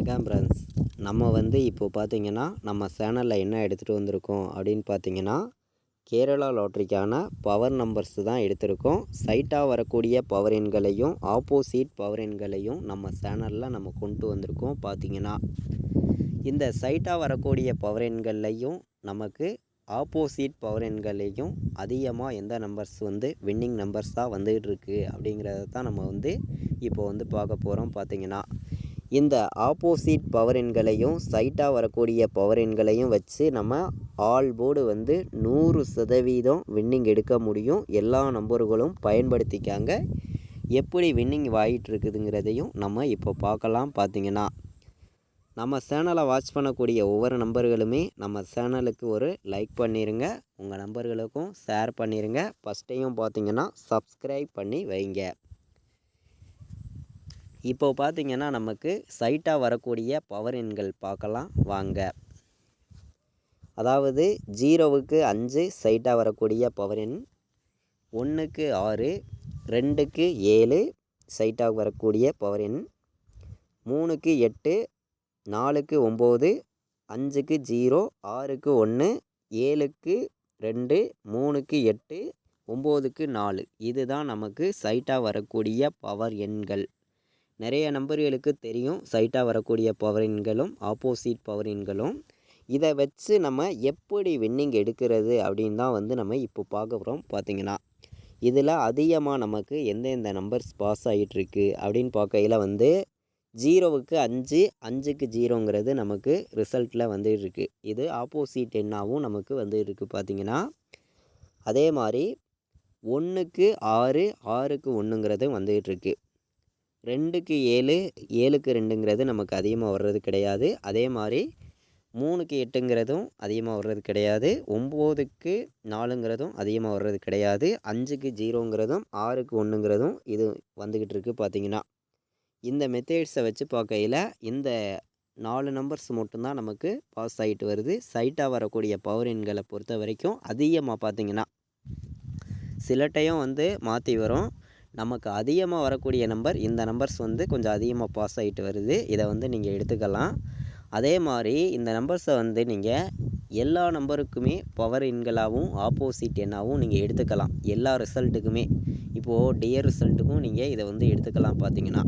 வணக்கம் ஃப்ரெண்ட்ஸ். நம்ம இப்போ பார்த்தீங்கன்னா நம்ம சேனலில் என்ன எடுத்துகிட்டு வந்திருக்கோம் அப்படின்னு பார்த்தீங்கன்னா, கேரளா லாட்ரிக்கான பவர் நம்பர்ஸ் தான் எடுத்திருக்கோம். சைட்டாக வரக்கூடிய பவர் எண்களையும் ஆப்போசிட் பவர் எண்களையும் நம்ம சேனலில் நம்ம கொண்டு வந்திருக்கோம். பார்த்தீங்கன்னா இந்த சைட்டாக வரக்கூடிய பவர் எண்கள்லையும் நமக்கு ஆப்போசிட் பவர் எண்களையும் அதிகமாக எந்த நம்பர்ஸ் வின்னிங் நம்பர்ஸாக வந்துகிட்டு இருக்குது அப்படிங்கிறத தான் நம்ம இப்போ பார்க்க போகிறோம். பார்த்தீங்கன்னா இந்த ஆப்போசிட் பவர் எண்களையும் சைட்டாக வரக்கூடிய பவர் எண்களையும் வச்சு நம்ம ஆல் போர்டு 100% வின்னிங் எடுக்க முடியும். எல்லா நம்பர்களும் பயன்படுத்திக்காங்க. எப்படி வின்னிங் ஆகிட்டு இருக்குதுங்கிறதையும் நம்ம இப்போ பார்க்கலாம். பார்த்தீங்கன்னா நம்ம சேனலை வாட்ச் பண்ணக்கூடிய ஒவ்வொரு நம்பர்களுமே நம்ம சேனலுக்கு ஒரு லைக் பண்ணிடுங்க. உங்கள் நம்பர்களுக்கும் ஷேர் பண்ணிடுங்க. ஃபஸ்ட்டையும் பார்த்தீங்கன்னா சப்ஸ்கிரைப் பண்ணி வைங்க. இப்போ பார்த்தீங்கன்னா நமக்கு சைட்டாக வரக்கூடிய பவர் எண்கள் பார்க்கலாம் வாங்க. அதாவது 0க்கு 5 சைட்டாக வரக்கூடிய பவர் எண், 1க்கு 6, 2க்கு 7 சைட்டாக வரக்கூடிய பவர் எண், 3க்கு 8, 4க்கு 9, 5க்கு 0, 6க்கு 1, 7க்கு 2, 3க்கு 8, 9க்கு 4. இதுதான் நமக்கு சைட்டாக வரக்கூடிய பவர் எண்கள். நிறைய நம்பர்களுக்கு தெரியும் சைட்டாக வரக்கூடிய பவர் எண்களும் ஆப்போசிட் பவர் எண்களும். இதை வச்சு நம்ம எப்படி வின்னிங் எடுக்கிறது அப்படின்னு தான் நம்ம இப்போ பார்க்க போகிறோம். பார்த்தீங்கன்னா இதில் அதிகமாக நமக்கு எந்தெந்த நம்பர்ஸ் பாஸ் ஆகிட்டுருக்கு அப்படின்னு பார்க்கையில் 0க்கு 5, 5க்கு 0ங்கிறது நமக்கு ரிசல்ட்டில் இருக்குது. இது ஆப்போசிட் எண்ணாகவும் நமக்கு இருக்குது. பார்த்தீங்கன்னா அதே மாதிரி 1க்கு 6, 6க்கு 1ங்கிறது வந்துகிட்ருக்கு. 2க்கு 7, 7க்கு 2ங்கிறது நமக்கு அதிகமாக வர்றது கிடையாது. அதே மாதிரி 3க்கு 8ங்கிறதும் அதிகமாக வர்றது கிடையாது. 9க்கு 4ங்கிறதும் அதிகமாக வர்றது கிடையாது. 5க்கு 0ங்கிறதும் 6க்கு 1ங்கிறதும் இது வந்துக்கிட்டு இருக்குது. பார்த்தீங்கன்னா இந்த மெத்தேட்ஸை வச்சு பார்க்கையில் இந்த 4 நம்பர்ஸ் மட்டும்தான் நமக்கு பாஸ் ஆகிட்டு வருது. சைட்டாக வரக்கூடிய பவர் எண்களை பொறுத்த வரைக்கும் அதிகமாக பார்த்தீங்கன்னா சில டைம் மாற்றி வரும். நமக்கு அதிகமாக வரக்கூடிய நம்பர் இந்த நம்பர்ஸ் கொஞ்சம் அதிகமாக பாஸ் ஆகிட்டு வருது. இதை நீங்கள் எடுத்துக்கலாம். அதே மாதிரி இந்த நம்பர்ஸை நீங்கள் எல்லா நம்பருக்குமே பவர் எண்களாகவும் ஆப்போசிட் எண்ணாகவும் நீங்கள் எடுத்துக்கலாம். எல்லா ரிசல்ட்டுக்குமே இப்போது டியர் ரிசல்ட்டுக்கும் நீங்கள் இதை எடுத்துக்கலாம். பார்த்தீங்கன்னா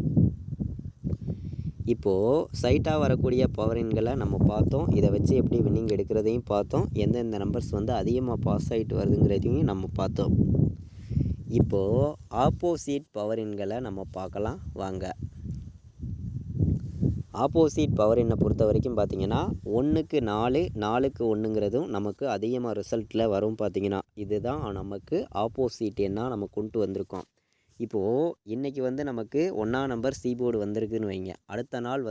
இப்போது சைட்டாக வரக்கூடிய பவர் எண்களை நம்ம பார்த்தோம். இதை வச்சு எப்படி வின்னிங் எடுக்கிறதையும் பார்த்தோம். எந்தெந்த நம்பர்ஸ் அதிகமாக பாஸ் ஆகிட்டு வருதுங்கிறதையும் நம்ம பார்த்தோம். இப்போது ஆப்போசிட் பவர் எண்களை நம்ம பார்க்கலாம் வாங்க. ஆப்போசிட் பவர் எண்ணை பொறுத்த வரைக்கும் பார்த்தீங்கன்னா 1க்கு 4, 4க்கு 1ங்கிறதும் நமக்கு அதிகமாக ரிசல்ட்டில் வரும். பார்த்தீங்கன்னா இதுதான் நமக்கு ஆப்போசிட் எண்ணாக நம்ம கொண்டு வந்திருக்கோம். இப்போது இன்றைக்கி நமக்கு 1ஆம் நம்பர் சி போர்டு வந்திருக்குன்னு வைங்க. அடுத்த நாள்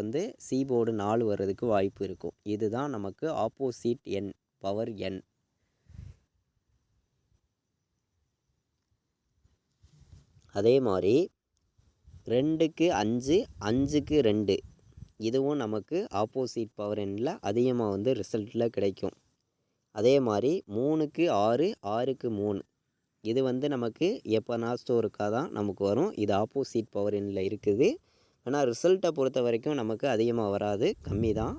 சி போர்டு 4 வர்றதுக்கு வாய்ப்பு இருக்கும். இதுதான் நமக்கு ஆப்போசிட் எண் பவர் எண். அதே மாதிரி 2க்கு 5, 5க்கு 2 இதுவும் நமக்கு ஆப்போசிட் பவர் எண்ணில் அதிகமாக ரிசல்ட்டில் கிடைக்கும். அதே மாதிரி 3க்கு 6, 6க்கு 3 இது நமக்கு எப்போனா ஸ்டோருக்காக தான் நமக்கு வரும். இது ஆப்போசிட் பவர் எண்ணில் இருக்குது. ஆனால் ரிசல்ட்டை பொறுத்த வரைக்கும் நமக்கு அதிகமாக வராது, கம்மி தான்.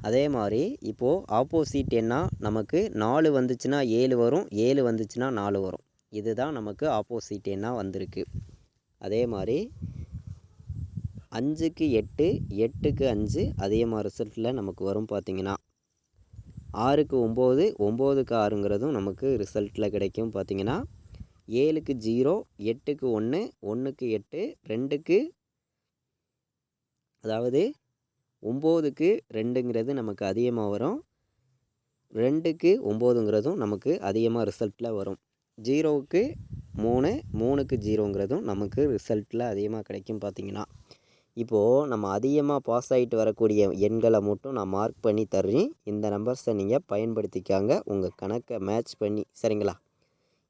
அதே மாதிரி இப்போது ஆப்போசிட் எண்ணாக நமக்கு 4 வந்துச்சுன்னா 7 வரும், 7 வந்துச்சுன்னா 4 வரும். இதுதான் நமக்கு ஆப்போசிட் எண்ணாக வந்திருக்கு. அதே மாதிரி 5க்கு 8, 8க்கு 5 அதிகமாக ரிசல்ட்டில் நமக்கு வரும். பார்த்திங்கன்னா 6க்கு 9, 9க்கு 6ங்கிறதும் நமக்கு ரிசல்ட்டில் கிடைக்கும். பார்த்திங்கன்னா 7க்கு 0, 8க்கு 1, 1க்கு 8, 2க்கு அதாவது 9க்கு 2ங்கிறது நமக்கு அதிகமாக வரும். 2க்கு 9ங்கிறதும் நமக்கு அதிகமாக ரிசல்ட்டில் வரும். 0க்கு 3, 3க்கு 0ங்கிறதும் நமக்கு ரிசல்ட்டில் அதிகமாக கிடைக்கும். பார்த்திங்கன்னா இப்போது நம்ம அதிகமாக பாஸ் ஆகிட்டு வரக்கூடிய எண்களை மட்டும் நான் மார்க் பண்ணி தர்றேன். இந்த நம்பர்ஸை நீங்கள் பயன்படுத்திக்காங்க உங்கள் கணக்கை மேட்ச் பண்ணி. சரிங்களா?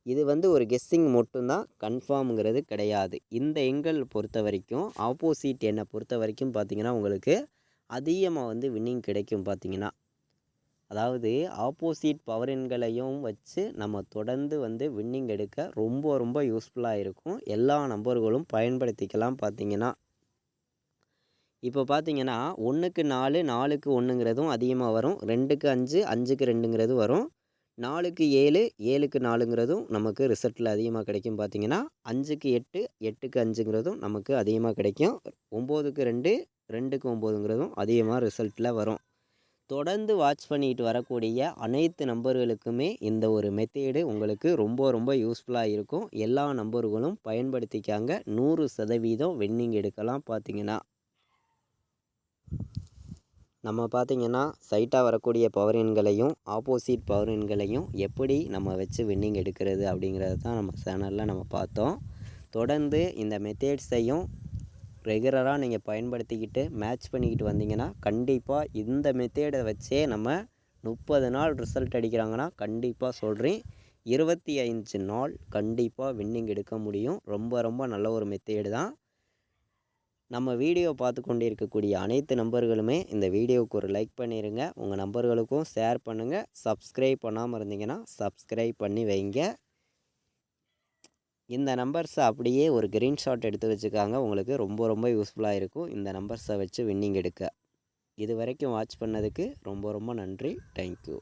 இது ஒரு கெஸ்ஸிங் மட்டும்தான், கன்ஃபார்முங்கிறது கிடையாது. இந்த எண்கள் பொறுத்த வரைக்கும் ஆப்போசிட் எண்ணை பொறுத்த வரைக்கும் பார்த்திங்கன்னா உங்களுக்கு அதிகமாக வின்னிங் கிடைக்கும். பார்த்திங்கன்னா அதாவது ஆப்போசிட் பவர் எண்களையும் வச்சு நம்ம தொடர்ந்து வின்னிங் எடுக்க ரொம்ப ரொம்ப யூஸ்ஃபுல்லாக இருக்கும். எல்லா நம்பர்களும் பயன்படுத்திக்கலாம். பார்த்திங்கன்னா இப்போ பார்த்தீங்கன்னா 1க்கு 4 4க்கு 1ங்கிறதும் அதிகமாக வரும். 2க்கு 5 5க்கு 2ங்கிறது வரும். 4க்கு 7 7க்கு 4ங்கிறதும் நமக்கு ரிசல்ட்டில் அதிகமாக கிடைக்கும். பார்த்தீங்கன்னா 5க்கு 8 8க்கு 5ங்கிறதும் நமக்கு அதிகமாக கிடைக்கும். 9க்கு 2 2க்கு 9ங்கிறதும் அதிகமாக ரிசல்ட்டில் வரும். தொடர்ந்து வாட்ச் பண்ணிட்டு வரக்கூடிய அனைத்து நம்பர்களுக்குமே இந்த ஒரு மெத்தேடு உங்களுக்கு ரொம்ப ரொம்ப யூஸ்ஃபுல்லாக இருக்கும். எல்லா நம்பர்களும் பயன்படுத்திக்காங்க. 100% வின்னிங் எடுக்கலாம். பார்த்தீங்கன்னா நம்ம பார்த்தீங்கன்னா சைட்டாக வரக்கூடிய பவர் எண்களையும் ஆப்போசிட் பவர் எண்களையும் எப்படி நம்ம வச்சு வின்னிங் எடுக்கிறது அப்படிங்கிறது தான் நம்ம சேனலில் நம்ம பார்த்தோம். தொடர்ந்து இந்த மெத்தேட்ஸையும் ரெகுலராக நீங்கள் பயன்படுத்திக்கிட்டு மேட்ச் பண்ணிக்கிட்டு வந்தீங்கன்னா கண்டிப்பாக இந்த மெத்தேடை வச்சே நம்ம 30 நாள் ரிசல்ட் அடிக்கிறாங்கன்னா கண்டிப்பாக சொல்கிறேன் 25 நாள் கண்டிப்பாக வின்னிங் எடுக்க முடியும். ரொம்ப ரொம்ப நல்ல ஒரு மெத்தேடு தான். நம்ம வீடியோ பார்த்து கொண்டு இருக்கக்கூடிய அனைத்து நம்பர்களுமே இந்த வீடியோவுக்கு ஒரு லைக் பண்ணிடுங்க. உங்கள் நம்பர்களுக்கும் ஷேர் பண்ணுங்கள். சப்ஸ்கிரைப் பண்ணாமல் இருந்தீங்கன்னா சப்ஸ்கிரைப் பண்ணி வைங்க. இந்த நம்பர்ஸை அப்படியே ஒரு ஸ்க்ரீன்ஷாட் எடுத்து வச்சுக்காங்க. உங்களுக்கு ரொம்ப ரொம்ப யூஸ்ஃபுல்லாக இருக்கும் இந்த நம்பர்ஸை வச்சு வின்னிங் எடுக்க. இது வரைக்கும் வாட்ச் பண்ணதுக்கு ரொம்ப ரொம்ப நன்றி. தேங்க்யூ.